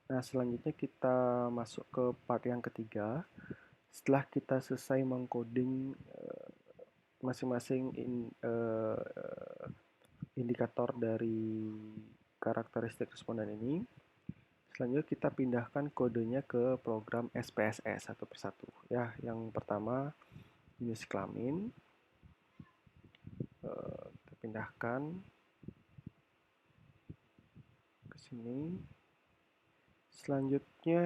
Nah, selanjutnya kita masuk ke part yang ketiga. Setelah kita selesai mengcoding masing-masing indikator dari karakteristik responden ini, selanjutnya kita pindahkan kodenya ke program SPSS satu persatu. Ya, yang pertama jenis kelamin, kita pindahkan ke sini. Selanjutnya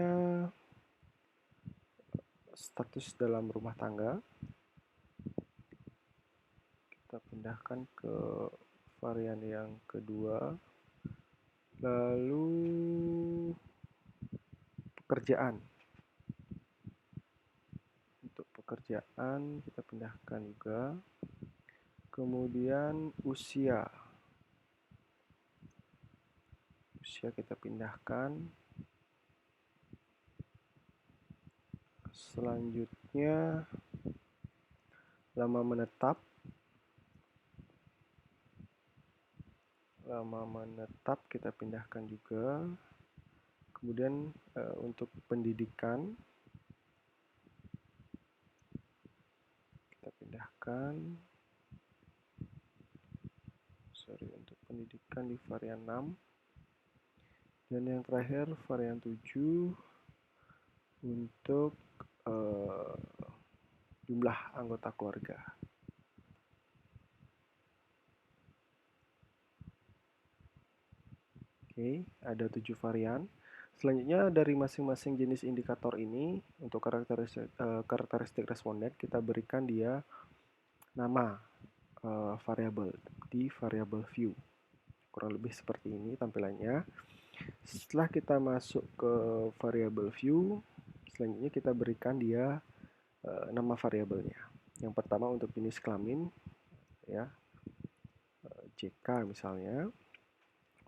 status dalam rumah tangga, kita pindahkan ke varian yang kedua. Lalu pekerjaan, untuk pekerjaan kita pindahkan juga. Kemudian usia kita pindahkan. Selanjutnya lama menetap kita pindahkan juga. Kemudian untuk pendidikan kita pindahkan. Untuk pendidikan di varian 6. Dan yang terakhir varian 7 untuk jumlah anggota keluarga. Oke, ada 7 varian. Selanjutnya dari masing-masing jenis indikator ini untuk karakteristik responden kita berikan dia nama variabel di variabel view. Kurang lebih seperti ini tampilannya. Setelah kita masuk ke variabel view, selanjutnya kita berikan dia nama variabelnya. Yang pertama untuk jenis kelamin, ya JK misalnya.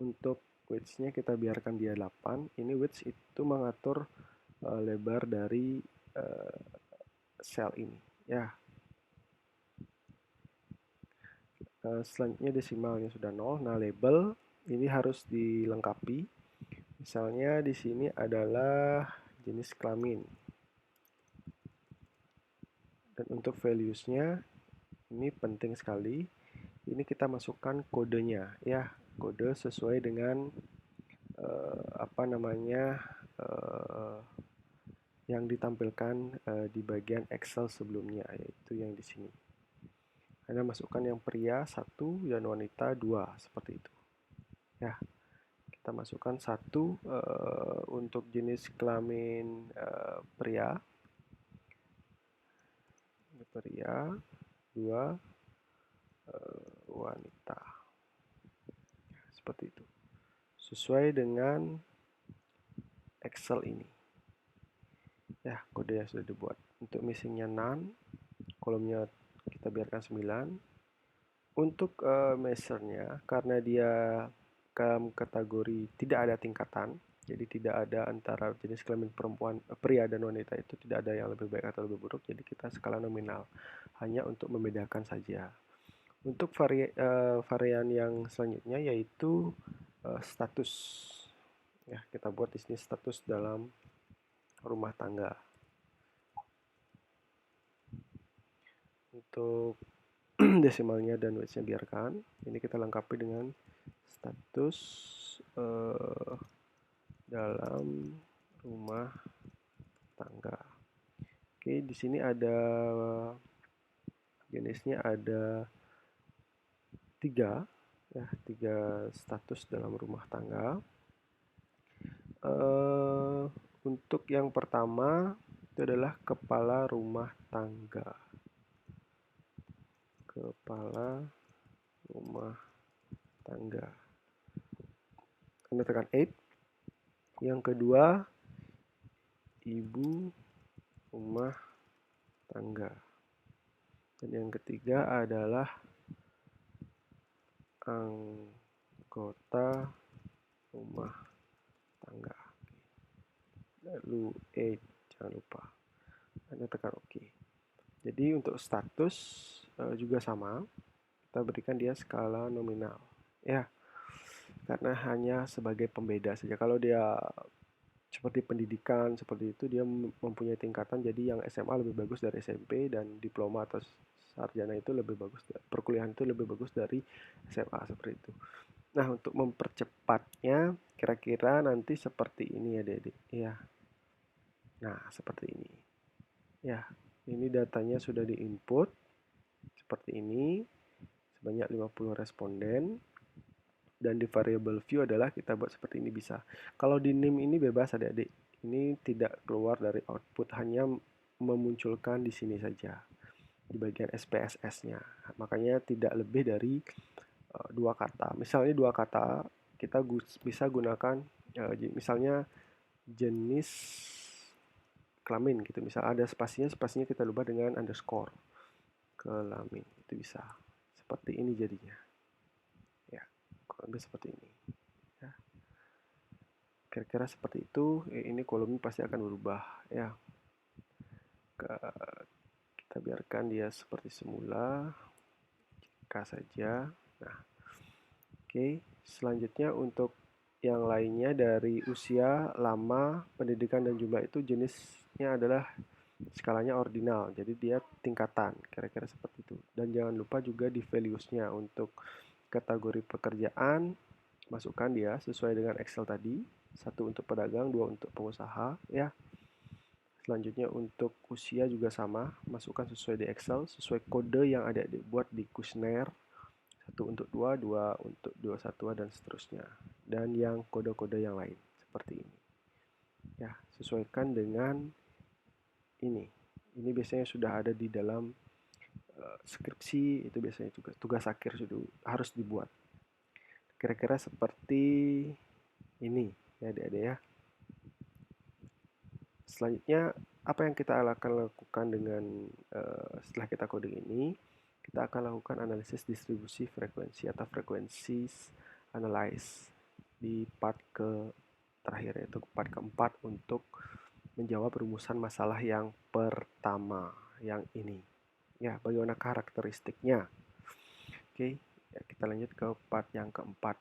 Untuk width-nya kita biarkan dia 8. Ini width itu mengatur lebar dari sel ini, ya. Selanjutnya desimalnya sudah 0. Nah, label ini harus dilengkapi. Misalnya di sini adalah jenis kelamin. Dan untuk values-nya ini penting sekali. Ini kita masukkan kodenya, ya. Kode sesuai dengan yang ditampilkan di bagian Excel sebelumnya, yaitu yang di sini. Anda masukkan yang pria 1 dan wanita 2, seperti itu. Ya, kita masukkan 1 untuk jenis kelamin pria, 2 wanita. Seperti itu. Sesuai dengan Excel ini. Ya, kode yang sudah dibuat. Untuk missingnya none, kolomnya kita biarkan 9. Untuk measure-nya, karena dia kategori tidak ada tingkatan, jadi tidak ada antara jenis kelamin perempuan, pria dan wanita itu tidak ada yang lebih baik atau lebih buruk, jadi kita skala nominal, hanya untuk membedakan saja. Untuk varian yang selanjutnya yaitu status. Ya, kita buat di sini status dalam rumah tangga. Untuk desimalnya dan weights-nya biarkan. Ini kita lengkapi dengan status dalam rumah tangga. Oke, di sini ada jenisnya ada 3, ya, 3 status dalam rumah tangga. Untuk yang pertama itu adalah kepala rumah tangga. Kepala rumah tangga. Anda tekan 8. Yang kedua, ibu rumah tangga. Dan yang ketiga adalah anggota rumah tangga. Lalu 8, jangan lupa. Anda tekan OK. Jadi untuk status juga sama. Kita berikan dia skala nominal. Ya, karena hanya sebagai pembeda saja. Kalau dia seperti pendidikan, seperti itu dia mempunyai tingkatan, jadi yang SMA lebih bagus dari SMP dan diploma atau sarjana itu lebih bagus, perkuliahan itu lebih bagus dari SMA seperti itu. Nah, untuk mempercepatnya kira-kira nanti seperti ini ya, Dede. Ya. Nah, seperti ini. Ya, ini datanya sudah diinput seperti ini sebanyak 50 responden. Dan di variable view adalah kita buat seperti ini bisa. Kalau di name ini bebas adik-adik. Ini tidak keluar dari output, hanya memunculkan di sini saja di bagian SPSS-nya. Makanya tidak lebih dari dua kata. Misalnya dua kata, kita bisa gunakan misalnya jenis kelamin gitu. Misal ada spasinya, spasinya kita ubah dengan underscore kelamin. Itu bisa. Seperti ini jadinya. Ya, kurang lebih seperti ini. Ya. Kira-kira seperti itu. Ini kolomnya pasti akan berubah. Ya, kita biarkan dia seperti semula. K saja. Nah, oke. Selanjutnya untuk yang lainnya dari usia, lama, pendidikan, dan jumlah itu jenisnya adalah skalanya ordinal. Jadi dia tingkatan, kira-kira seperti itu. Dan jangan lupa juga di values-nya untuk kategori pekerjaan, masukkan dia sesuai dengan Excel tadi. Satu untuk pedagang, dua untuk pengusaha, ya. Selanjutnya untuk usia juga sama, masukkan sesuai di Excel, sesuai kode yang ada dibuat di kuesioner. Satu untuk dua, dua untuk dua satuan, dan seterusnya. Dan yang kode-kode yang lain, seperti ini. Ya, sesuaikan dengan ini. Ini biasanya sudah ada di dalam skripsi, itu biasanya juga tugas akhir sudah harus dibuat. Kira-kira seperti ini, ya adik-adik ya. Selanjutnya, apa yang kita akan lakukan dengan setelah kita coding ini? Kita akan lakukan analisis distribusi frekuensi atau frekuensi analyze di part terakhir, yaitu part keempat untuk menjawab rumusan masalah yang pertama, yang ini. Ya, bagaimana karakteristiknya? Oke, ya, kita lanjut ke part yang keempat.